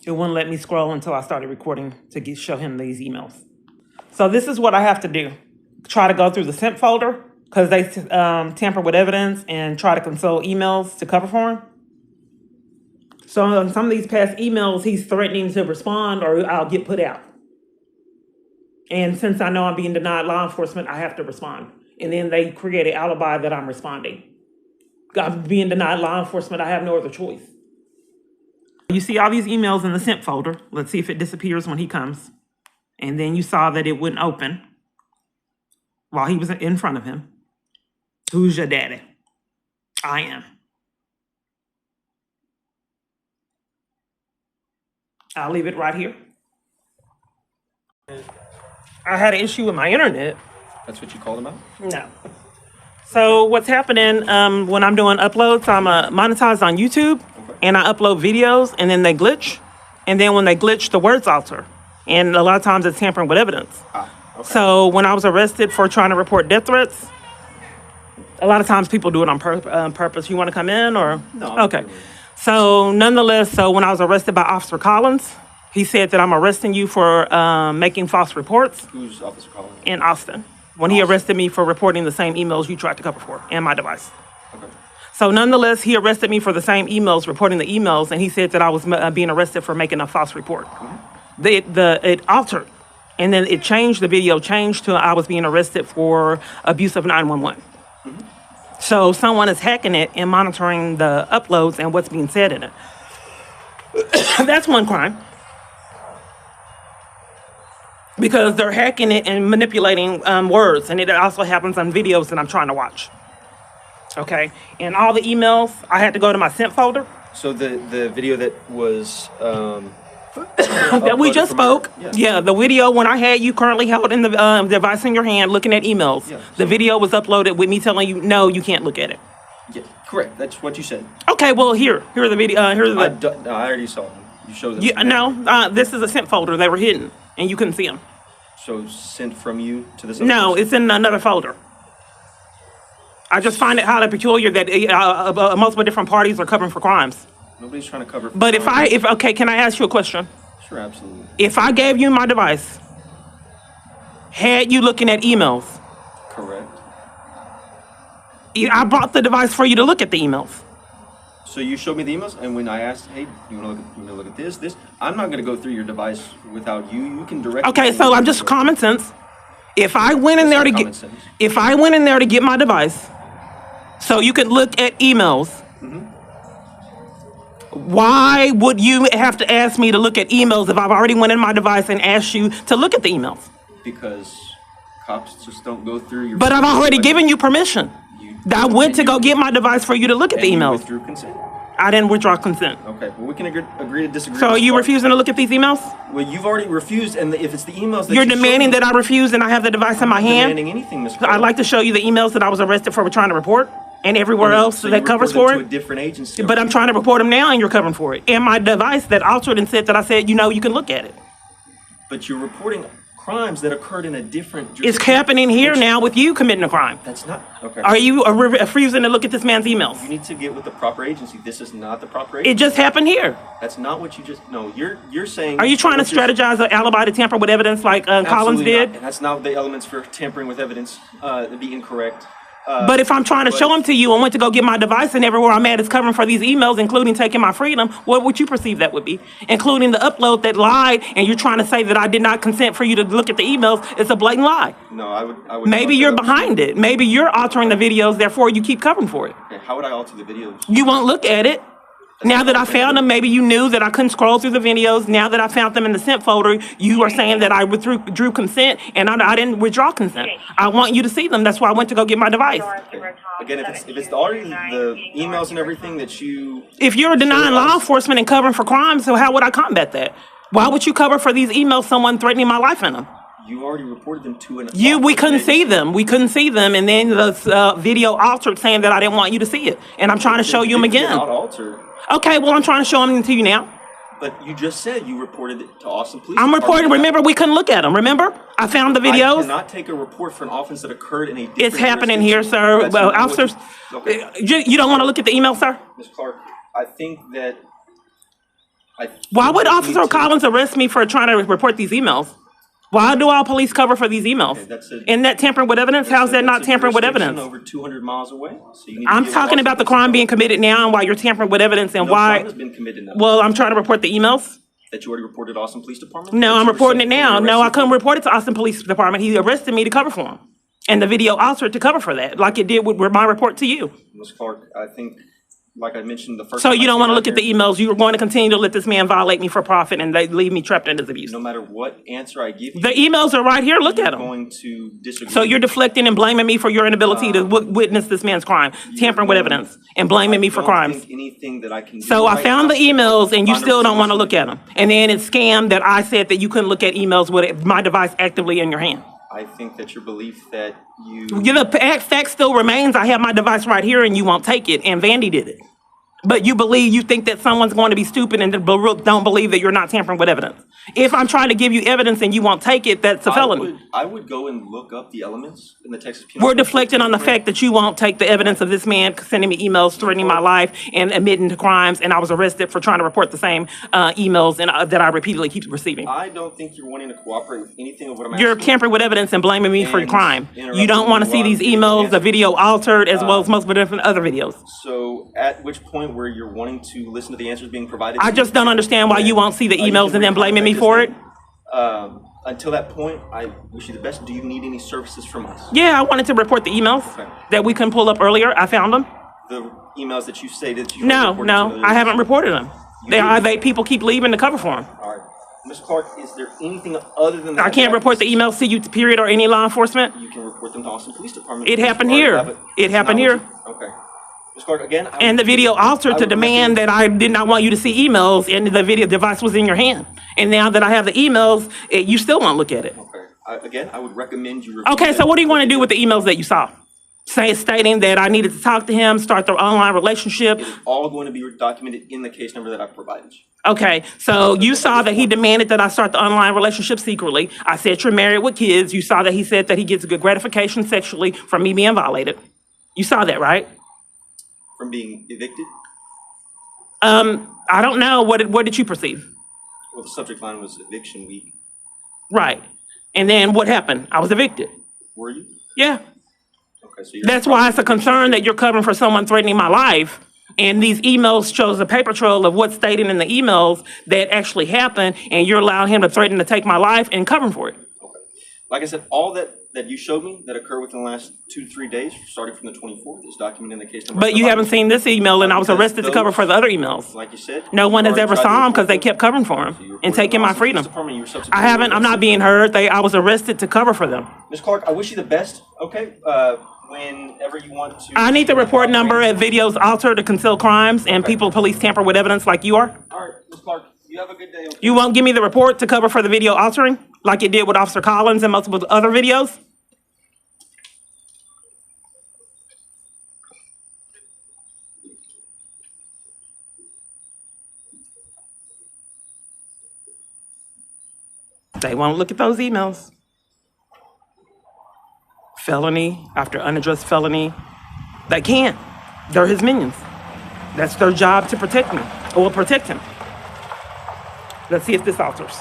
It wouldn't let me scroll until I started recording to show him these emails. So this is what I have to do. Try to go through the sent folder because they tamper with evidence and try to console emails to cover for him. So on some of these past emails, he's threatening to respond or I'll get put out. And since I know I'm being denied law enforcement, I have to respond. And then they create an alibi that I'm responding. I'm being denied law enforcement. I have no other choice. You see all these emails in the sent folder. Let's see if it disappears when he comes. And then you saw that it wouldn't open while he was in front of him. Who's your daddy? I am. I'll leave it right here. I had an issue with my internet. That's what you called him out? No. So what's happening when I'm doing uploads, I'm monetized on YouTube, and I upload videos, and then they glitch. And then when they glitch, the words alter. And a lot of times it's tampering with evidence. Okay. So when I was arrested for trying to report death threats, a lot of times people do it on purpose. You want to come in or? No. Okay. So nonetheless, when I was arrested by Officer Collins, he said that I'm arresting you for making false reports. Who's Officer Collins? In Austin. When he arrested me for reporting the same emails you tried to cover for and my device. Okay. So nonetheless, he arrested me for the same emails, reporting the emails, and he said that I was being arrested for making a false report. Mm-hmm. It altered, and then it changed, the video changed to I was being arrested for abuse of 911. Mm-hmm. So someone is hacking it and monitoring the uploads and what's being said in it. That's one crime. Because they're hacking it and manipulating words. And it also happens on videos that I'm trying to watch. Okay? And all the emails, I had to go to my sent folder. So the video that was... that we just spoke. Yeah, the video when I had you currently held in the device in your hand looking at emails. Yeah, the video was uploaded with me telling you, no, you can't look at it. Yeah, correct. That's what you said. Okay, well, here are the video. I already saw them. You showed them. Yeah, no, this is a sent folder. They were hidden, and you couldn't see them. So sent from you to this? No, it's in another folder. I just find it highly peculiar that multiple different parties are covering for crimes. Nobody's trying to cover. But okay, can I ask you a question? Sure, absolutely. If I gave you my device, had you looking at emails? Correct. I brought the device for you to look at the emails. So you showed me the emails, and when I asked, "Hey, you want to look at this?" I'm not going to go through your device without you. You can direct. Okay, so I'm just common sense. If I went in there to get my device, so you can look at emails. Mm-hmm. Why would you have to ask me to look at emails if I've already went in my device and asked you to look at the emails? Because cops just don't go through your... But I've already given you permission. I went to go get my device for you to look at the emails. You withdrew consent? I didn't withdraw consent. Okay, well, we can agree to disagree. So are you refusing to look at these emails? Well, you've already refused, and if it's the emails that you're demanding that I refuse and I have the device in my hand? I'm demanding anything, Ms. I'd like to show you the emails that I was arrested for trying to report. And everywhere else that covers for it. To a different agency. But I'm trying to report them now, and you're covering for it. And my device that altered and said that I said, you can look at it. But you're reporting crimes that occurred in a different jurisdiction. It's happening here now with you committing a crime. That's not okay. Are you refusing to look at this man's emails? You need to get with the proper agency. This is not the proper agency. It just happened here. That's not what you just. No, you're saying. Are you trying to strategize an alibi to tamper with evidence like Collins did? Not. And that's not the elements for tampering with evidence. That'd be incorrect. But if I'm trying to show them to you and went to go get my device and everywhere I'm at is covering for these emails, including taking my freedom, what would you perceive that would be? Including the upload that lied, and you're trying to say that I did not consent for you to look at the emails. It's a blatant lie. No, I would. Maybe you're behind it. Maybe you're altering the videos, therefore you keep covering for it. Okay, how would I alter the videos? You won't look at it. Now that I found them, maybe you knew that I couldn't scroll through the videos. Now that I found them in the sent folder, you are saying that I withdrew consent, and I didn't withdraw consent. I want you to see them. That's why I went to go get my device. Okay. Again, if it's already the emails and everything that you... If you're denying law enforcement and covering for crimes, so how would I combat that? Why would you cover for these emails someone threatening my life in them? You already reported them to an... We couldn't see them. We couldn't see them, and then the video altered saying that I didn't want you to see it. And I'm trying to show you them again. Not altered. Okay, well, I'm trying to show them to you now. But you just said you reported it to Austin Police. I'm reporting. Remember, we couldn't look at them. Remember? I found the videos. I cannot take a report for an offense that occurred in a different... It's happening here, sir. Well, officers, you don't want to look at the email, sir? Ms. Clark, I think that Why would think you Officer need to- Collins arrest me for trying to report these emails? Why do all police cover for these emails? Okay, that's a- Isn't that tampering with evidence? How's that not That's a tampering with jurisdiction evidence? over 200 miles away. So you need to I'm deal with talking Austin about the Police crime being Department. committed now and why you're tampering with evidence and No why. crime has been committed now. Well, I'm trying to report the emails. That you already reported to Austin Police Department? No, That I'm you were reporting it now. subsequently No, I arrested couldn't for? report it to Austin Police Department. He arrested me to cover for him. And the video altered to cover for that, like it did with my report to you. Ms. Clark, I think, like I mentioned the first So time you I don't came want to out look at the here, emails. You're going to continue to let this man violate me for profit and they leave me trapped in his abuse. no matter what answer I give you, The emails are right here. Look at you're them. going to disagree. So you're deflecting and blaming me for your inability to witness this man's crime, tampering with evidence, and blaming me for I crimes. don't think anything that I can do So I right found now the emails and you find a still don't want to resolution. look at them. And then it's scam that I said that you couldn't look at emails with my device actively in your hand. I think that your belief that you The fact still remains, I have my device right here and you won't take it, and Vandy did it. But you think that someone's going to be stupid and don't believe that you're not tampering with evidence. If I'm trying to give you evidence and you won't take it, that's a felony. I would go and look up the elements in the Texas Penal We're Code. deflecting on the fact that you won't take the evidence of this man sending me emails threatening my life and admitting to crimes, and I was arrested for trying to report the same emails that I repeatedly keep receiving. I don't think you're wanting to cooperate with anything of what I'm You're asking. tampering with evidence and blaming me for And crime. You interrupting don't want to me see while these I'm giving emails, the answers. video altered, as well as most of the different other videos. So at which point where you're wanting to listen to the answers being provided I to just you, don't understand why you won't see the you emails can and then blaming me recontact for us it. then. Until that point, I wish you the best. Do you need any services from us? Yeah, I wanted to report the emails Okay. that we couldn't pull up earlier. I found them. The emails that you stated that you No, reported no, to others. I haven't reported them. People keep leaving to cover for them. All right. Ms. Clark, is there anything other than that? I can't that report the emails to you, period, or any law enforcement. You can report them to Austin Police Department. It because happened you already here. have It It's happened not here. what you- Okay. Ms. Clark, again. And the video altered to demand that I did not want you to see emails, and the video device was in your hand. And now that I have the emails, you still won't look at it. Okay. Again, I would recommend you. Okay, so what do you want to do with the emails that you saw? Stating that I needed to talk to him, start the online relationship. It is all going to be documented in the case number that I provided you. Okay, so you saw that he demanded that I start the online relationship secretly. I said you're married with kids. You saw that he said that he gets good gratification sexually from me being violated. You saw that, right? From being evicted? I don't know. What did you perceive? Well, the subject line was eviction week. Right. And then what happened? I was evicted. Were you? Yeah. Okay, so you're. That's why it's a concern that you're covering for someone threatening my life. And these emails shows a paper trail of what's stated in the emails that actually happened, and you're allowing him to threaten to take my life and covering for it. Okay. Like I said, all that you showed me that occurred within the last 2 to 3 days, starting from the 24th, is documented in the case number. But you haven't seen this email, and I was Because arrested to cover for the other emails. Like you said. No one has you ever already tried saw to him because they report kept covering for him them. So you and reported taking them to my Austin Police freedom. Department, you were I subsequently haven't. I'm not arrested. being heard. I was arrested to cover for them. Ms. Clark, I wish you the best. Okay. Whenever you want to. I need the report number at videos alter to conceal crimes and police tamper with evidence like you are. All right, Ms. Clark. You have a good day. Okay? You won't give me the report to cover for the video altering like it did with Officer Collins and multiple other videos? They won't look at those emails. Felony after unaddressed felony. They can't. They're his minions. That's their job to protect me or protect him. Let's see if this alters.